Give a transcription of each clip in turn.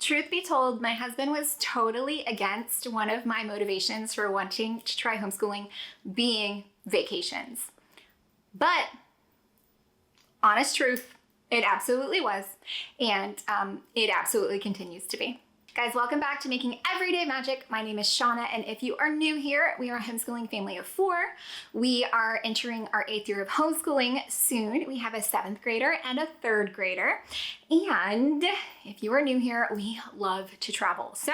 Truth be told, my husband was totally against one of my motivations for wanting to try homeschooling being vacations. But honest truth, it absolutely was, and it absolutely continues to be. Guys, welcome back to Making Everyday Magic. My name is Shanna, and if you are new here, we are a homeschooling family of 4. We are entering our 8th year of homeschooling soon. We have a 7th grader and a 3rd grader. And if you are new here, we love to travel. So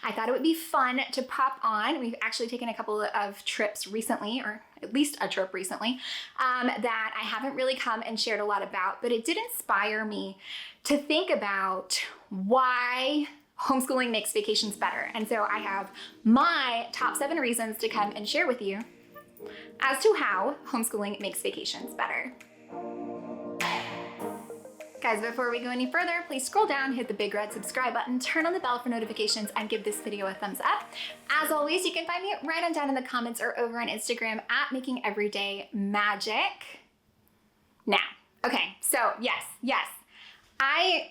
I thought it would be fun to pop on. We've actually taken a couple of trips recently, or at least a trip recently, that I haven't really come and shared a lot about, but it did inspire me to think about why homeschooling makes vacations better. And so I have my top 7 reasons to come and share with you as to how homeschooling makes vacations better. Guys, before we go any further, please scroll down, hit the big red subscribe button, turn on the bell for notifications, and give this video a thumbs up. As always, you can find me right on down in the comments or over on Instagram at Making Everyday Magic. Now, okay, so yes, I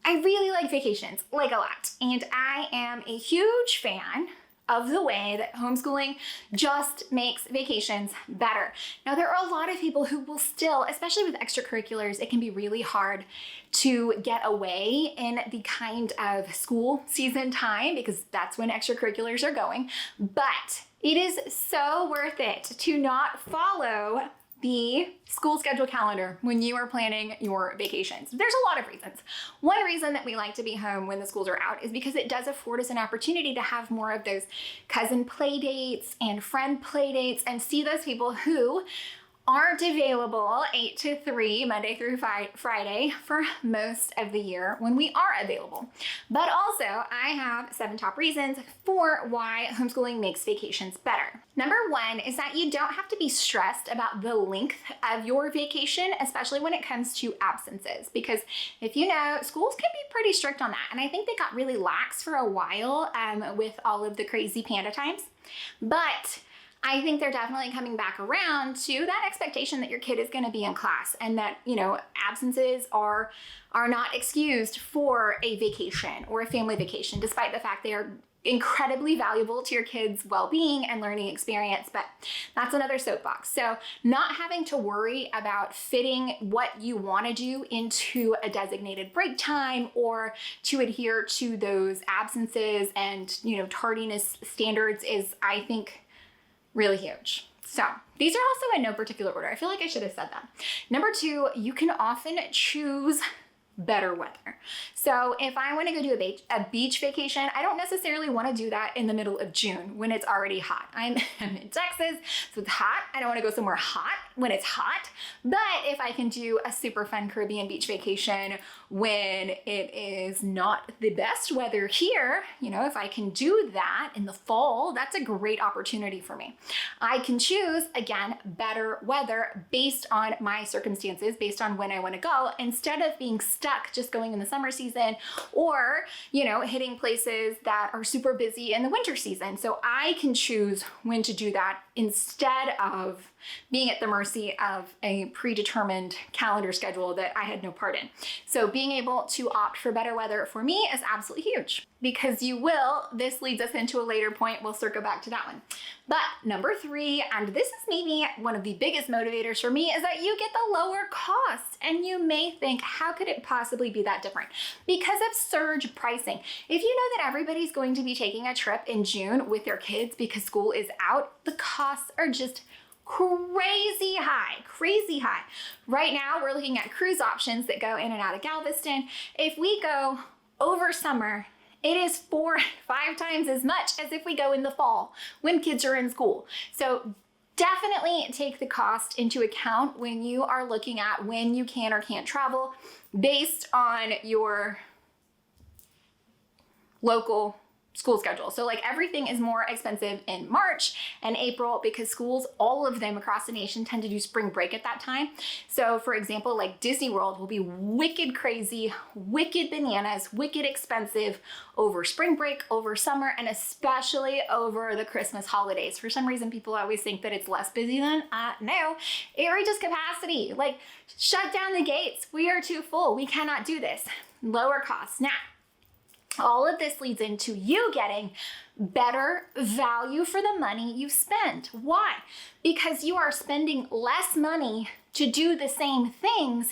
really like vacations, like a lot, and I am a huge fan of the way that homeschooling just makes vacations better. Now, there are a lot of people who will still, especially with extracurriculars, it can be really hard to get away in the kind of school season time because that's when extracurriculars are going, but it is so worth it to not follow the school schedule calendar when you are planning your vacations. There's a lot of reasons. One reason that we like to be home when the schools are out is because it does afford us an opportunity to have more of those cousin play dates and friend play dates and see those people who aren't available 8 to 3 Monday through Friday for most of the year when we are available. But also, I have 7 top reasons for why homeschooling makes vacations better. Number 1 is that you don't have to be stressed about the length of your vacation, especially when it comes to absences, because if you know, schools can be pretty strict on that. And I think they got really lax for a while with all of the crazy panda times. But I think they're definitely coming back around to that expectation that your kid is going to be in class and that, you know, absences are not excused for a vacation or a family vacation, despite the fact they are incredibly valuable to your kids' well-being and learning experience, but that's another soapbox. So not having to worry about fitting what you want to do into a designated break time or to adhere to those absences and, you know, tardiness standards is, I think, really huge. So these are also in no particular order. I feel like I should have said that. Number 2, you can often choose better weather. So if I want to go do a beach vacation, I don't necessarily want to do that in the middle of June when it's already hot. I'm in Texas, so it's hot. I don't want to go somewhere hot when it's hot. But if I can do a super fun Caribbean beach vacation when it is not the best weather here, you know, if I can do that in the fall, that's a great opportunity for me. I can choose, again, better weather based on my circumstances, based on when I want to go, instead of being stuck just going in the summer season or, you know, hitting places that are super busy in the winter season. So I can choose when to do that instead of being at the mercy of a predetermined calendar schedule that I had no part in. So being able to opt for better weather for me is absolutely huge because this leads us into a later point. We'll circle back to that one. But number 3, and this is maybe one of the biggest motivators for me, is that you get the lower cost. And you may think, how could it possibly be that different? Because of surge pricing. If you know that everybody's going to be taking a trip in June with their kids because school is out, the costs are just crazy high. Right now, we're looking at cruise options that go in and out of Galveston. If we go over summer, it is 4-5 times as much as if we go in the fall when kids are in school. So definitely take the cost into account when you are looking at when you can or can't travel based on your local school schedule. So like everything is more expensive in March and April because schools, all of them across the nation, tend to do spring break at that time. So for example, like Disney World will be wicked crazy, wicked bananas, wicked expensive over spring break, over summer, and especially over the Christmas holidays. For some reason, people always think that it's less busy than, no, it reaches capacity. Like shut down the gates. We are too full. We cannot do this. Lower costs. Now, All of this leads into you getting better value for the money you spend. Why? Because you are spending less money to do the same things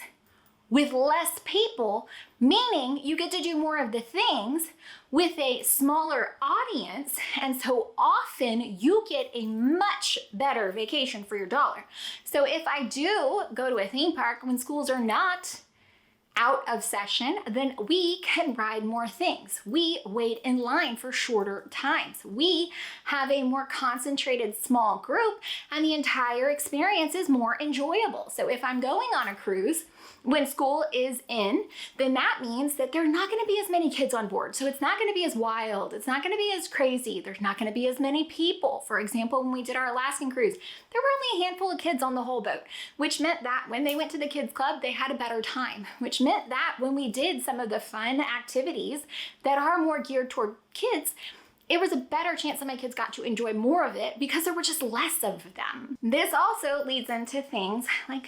with less people, meaning you get to do more of the things with a smaller audience, and so often you get a much better vacation for your dollar. So if I do go to a theme park when schools are not out of session, then we can ride more things. We wait in line for shorter times. We have a more concentrated small group, and the entire experience is more enjoyable. So if I'm going on a cruise when school is in, then that means that there are not going to be as many kids on board. So it's not going to be as wild. It's not going to be as crazy. There's not going to be as many people. For example, when we did our Alaskan cruise, there were only a handful of kids on the whole boat, which meant that when they went to the kids club, they had a better time, which meant that when we did some of the fun activities that are more geared toward kids, it was a better chance that my kids got to enjoy more of it because there were just less of them. This also leads into things like,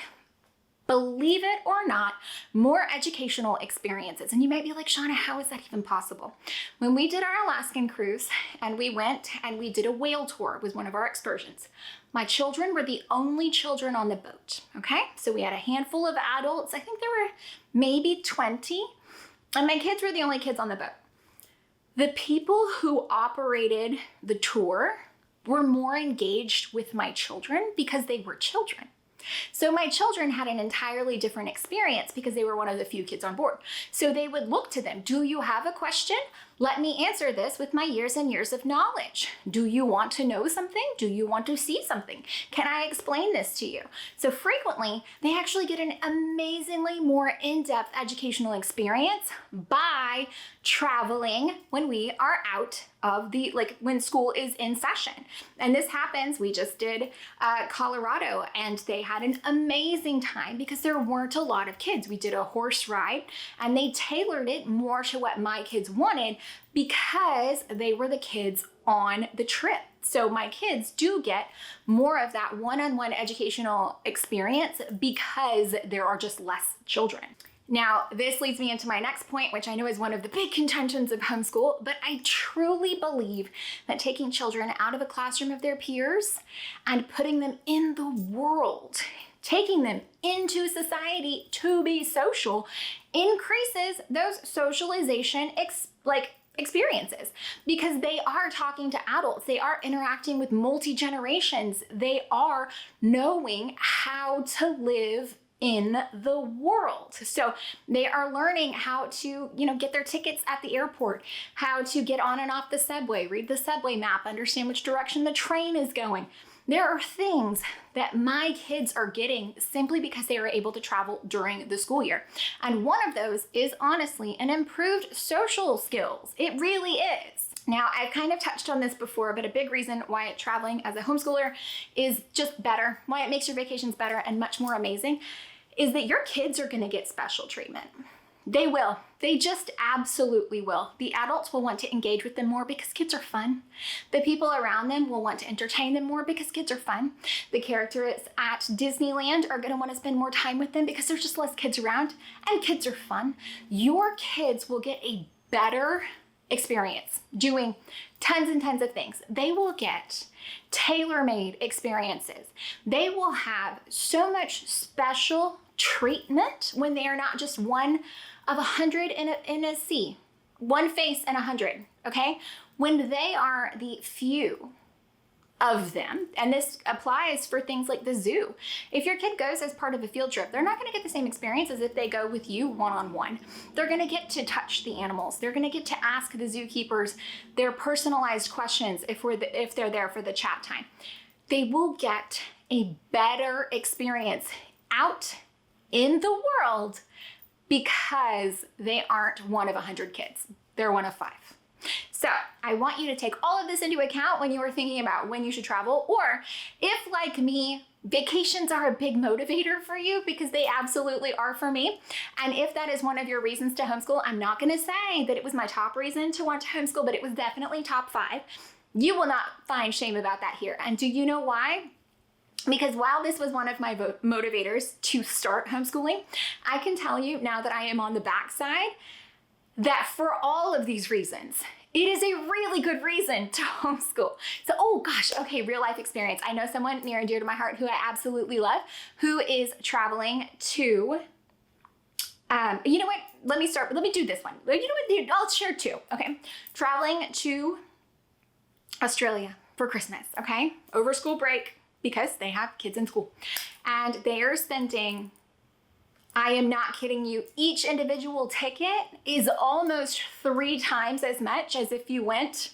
believe it or not, more educational experiences. And you might be like, Shanna, how is that even possible? When we did our Alaskan cruise and we went and we did a whale tour with one of our excursions, my children were the only children on the boat, okay? So we had a handful of adults. I think there were maybe 20, and my kids were the only kids on the boat. The people who operated the tour were more engaged with my children because they were children. So my children had an entirely different experience because they were one of the few kids on board. So they would look to them. Do you have a question? Let me answer this with my years and years of knowledge. Do you want to know something? Do you want to see something? Can I explain this to you? So frequently, they actually get an amazingly more in-depth educational experience by traveling when we are out of the, like when school is in session. And this happens, we just did Colorado, and they had an amazing time because there weren't a lot of kids. We did a horse ride, and they tailored it more to what my kids wanted because they were the kids on the trip. So my kids do get more of that one-on-one educational experience because there are just less children. Now, this leads me into my next point, which I know is one of the big contentions of homeschool, but I truly believe that taking children out of a classroom of their peers and putting them in the world, taking them into society to be social, increases those socialization experiences because they are talking to adults, they are interacting with multi-generations, they are knowing how to live in the world. So they are learning how to, get their tickets at the airport, how to get on and off the subway, read the subway map, understand which direction the train is going. There are things that my kids are getting simply because they are able to travel during the school year. And one of those is honestly an improved social skills. It really is. Now, I've kind of touched on this before, but a big reason why traveling as a homeschooler is just better, why it makes your vacations better and much more amazing, is that your kids are going to get special treatment. They will. They just absolutely will. The adults will want to engage with them more because kids are fun. The people around them will want to entertain them more because kids are fun. The characters at Disneyland are going to want to spend more time with them because there's just less kids around, and kids are fun. Your kids will get a better experience doing tons and tons of things. They will get tailor-made experiences. They will have so much special treatment when they are not just one of 100 in a sea, one face in 100, okay? When they are the few of them, and this applies for things like the zoo. If your kid goes as part of a field trip, they're not going to get the same experience as if they go with you one-on-one. They're going to get to touch the animals. They're going to get to ask the zookeepers their personalized questions if they're there for the chat time. They will get a better experience out in the world because they aren't one of 100 kids. They're one of 5. So I want you to take all of this into account when you are thinking about when you should travel, or if, like me, vacations are a big motivator for you, because they absolutely are for me. And if that is one of your reasons to homeschool, I'm not going to say that it was my top reason to want to homeschool, but it was definitely top 5. You will not find shame about that here. And do you know why? Because while this was one of my motivators to start homeschooling, I can tell you now that I am on the backside, that for all of these reasons, it is a really good reason to homeschool. So, oh gosh, okay, real life experience. I know someone near and dear to my heart who I absolutely love, who is traveling to, you know what? Let me do this one. You know what? I'll share two, okay? Traveling to Australia for Christmas, okay? Over school break, because they have kids in school. And they are spending, I am not kidding you, each individual ticket is almost 3 times as much as if you went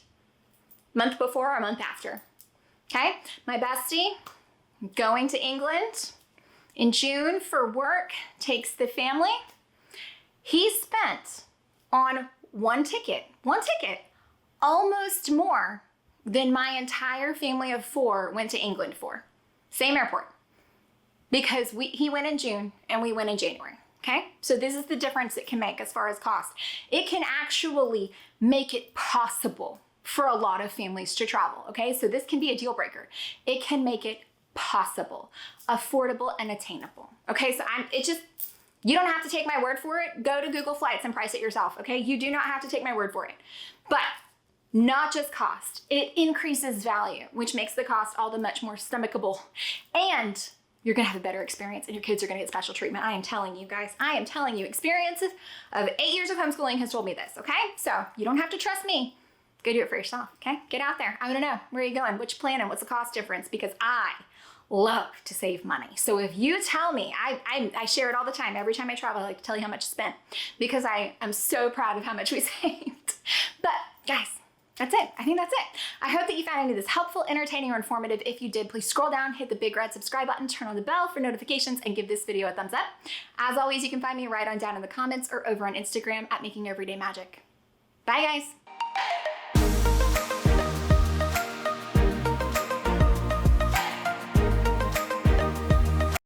month before or month after. Okay? My bestie going to England in June for work, takes the family. He spent on one ticket, almost more than my entire family of 4 went to England for. Same airport. Because he went in June and we went in January, okay? So this is the difference it can make as far as cost. It can actually make it possible for a lot of families to travel, okay? So this can be a deal breaker. It can make it possible, affordable, and attainable, okay? So you don't have to take my word for it. Go to Google Flights and price it yourself, okay? You do not have to take my word for it. But not just cost, it increases value, which makes the cost all the much more stomachable. And you're gonna have a better experience and your kids are gonna get special treatment. I am telling you guys, experiences of 8 years of homeschooling has told me this, okay? So you don't have to trust me. Go do it for yourself, okay? Get out there. I wanna know, where are you going? Which plan and what's the cost difference? Because I love to save money. So if you tell me, I share it all the time. Every time I travel, I like to tell you how much I spent because I am so proud of how much we saved. But guys, that's it. I think that's it. I hope that you found any of this helpful, entertaining, or informative. If you did, please scroll down, hit the big red subscribe button, turn on the bell for notifications, and give this video a thumbs up. As always, you can find me right on down in the comments or over on Instagram at Making Everyday Magic. Bye, guys.